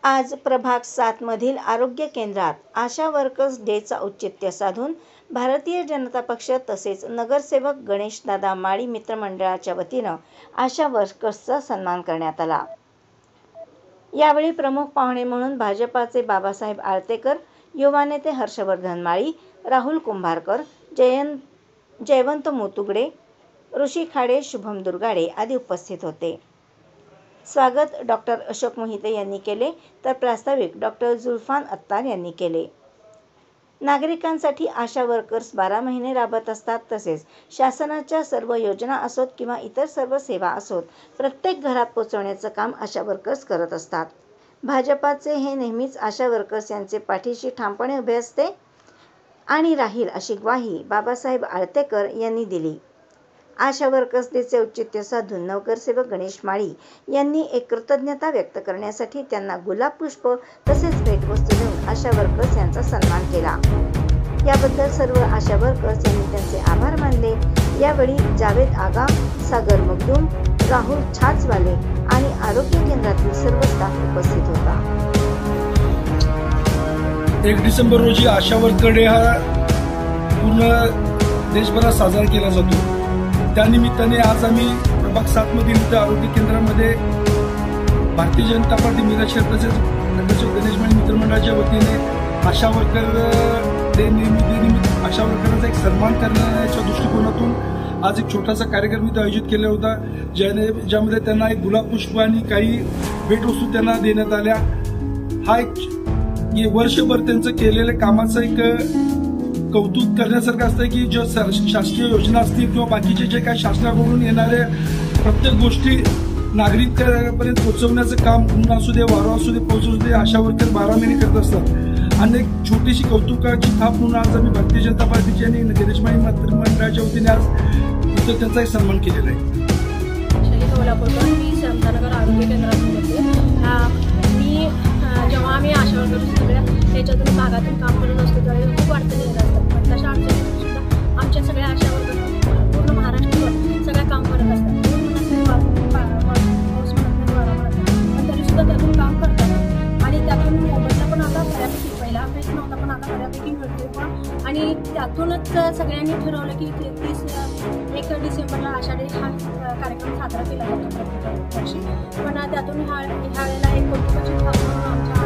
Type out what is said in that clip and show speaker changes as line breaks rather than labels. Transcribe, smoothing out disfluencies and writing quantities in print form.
आज प्रभाग 7 मधील आरोग्य केंद्रात आशा वर्कर्स डेचं औचित्य साधून भारतीय जनता पक्ष तसेच नगरसेवक गणेशदादा माळी मित्रमंडळाच्या वतीनं आशा वर्कर्सचा सन्मान करण्यात आला। यावेळी प्रमुख पाहुणे म्हणून भाजपाचे बाबासाहेब आळतेकर, युवा नेते हर्षवर्धन माळी, राहुल कुंभारकर, जयवंत मोतुगडे, ऋषी खाडे, शुभम दुर्गाडे आदी उपस्थित होते। स्वागत डॉ. अशोक मोहिते यांनी केले तर प्रास्ताविक डॉ. जुल्फान अत्तार यांनी केले। नागरिकांसाठी आशा वर्कर्स 12 महिने राबत असतात तसेच शासनाच्या सर्व योजना असोत किंवा इतर सर्व सेवा असोत प्रत्येक घरात पोहोचवण्याचं काम आशा वर्कर्स करत असतात। भाजपाचे हे नेहमीच आशा वर्कर्स यांचे पाठीशी ठामपणे उभे असते आणि राहील अशी ग्वाही बाबासाहेब आळतेकर यांनी दिली। आशा वर्कर्स डेचे औचित्य साधून नगरसेवक गणेश माळी यांनी एक कृतज्ञता व्यक्त करण्यासाठी त्यांना गुलाब पुष्प तसेच भेटवस्तू देऊन आशा वर्कर्स यांचा सन्मान केला। याबद्दल सर्व आशा वर्कर्स यांनी त्यांचे आभार मानले। यावेळी जावेद आगा, सागर मगदूम, राहुल छाचवाले आणि आरोग्य केंद्रातील सर्व स्टाफ उपस्थित होता।
1 डिसेंबर रोजी आशा वर्कर डे हा पूर्ण देशभरात साजरा केला जातो। त्यानिमित्ताने आज आम्ही प्रभाग 7 मधील आरोग्य केंद्रामध्ये भारतीय जनता पार्टी मीरा शहर तसेच नगरसेवक गणेश माळी मित्रमंडळाच्या वतीने आशा वर्कर डे निमित्त आशा वर्करांचा एक सन्मान करण्याच्या दृष्टिकोनातून आज एक छोटासा कार्यक्रम इथे आयोजित केला होता, ज्यामध्ये त्यांना एक गुलाब पुष्प आणि काही भेटवस्तू त्यांना देण्यात आल्या। हा एक वर्षभर त्यांचं केलेल्या कामाचं एक कौतुक करण्यासारखं असतं की जो शासकीय योजना असतील किंवा बाकीचे जे काही शासनाकडून येणारे प्रत्येक गोष्टी नागरिकांपर्यंत पोहोचवण्याचं काम ऊन असू दे, वारा असू दे, पाऊस असू दे, आशा वर्कर 12 महिने करत असतात। आणि एक छोटीशी कौतुकाची थाप म्हणून आज आम्ही भारतीय जनता पार्टीची आणि गणेश माळी मित्रमंडळाच्या वतीने आज त्यांचा एक सन्मान केलेला आहे।
मी समतानगर आरोग्य केंद्रातून मी जेव्हा आम्ही आशा वर्कर सगळ्या त्याच्यातून भागातून काम करत असतो त्यावेळी खूप अडचणी येत असतात, पण तशा अडचणी सुद्धा आमच्या सगळ्या आशा वर्कर पूर्ण महाराष्ट्रावर सगळं काम करत असतात। पण तरी सुद्धा त्यातून काम करतात आणि त्यातून मोबाईलला पण आता बऱ्यापैकी पहिला काहीच नव्हता पण आता बऱ्यापैकी मिळते पण आणि त्यातूनच सगळ्यांनी ठरवलं की 1 डिसेंबरला आशा डे हा कार्यक्रम साजरा केला जातो प्रत्येक वर्षी। पण त्यातून ह्या वेळेला एक कौतुकाची थाप म्हणून आमच्या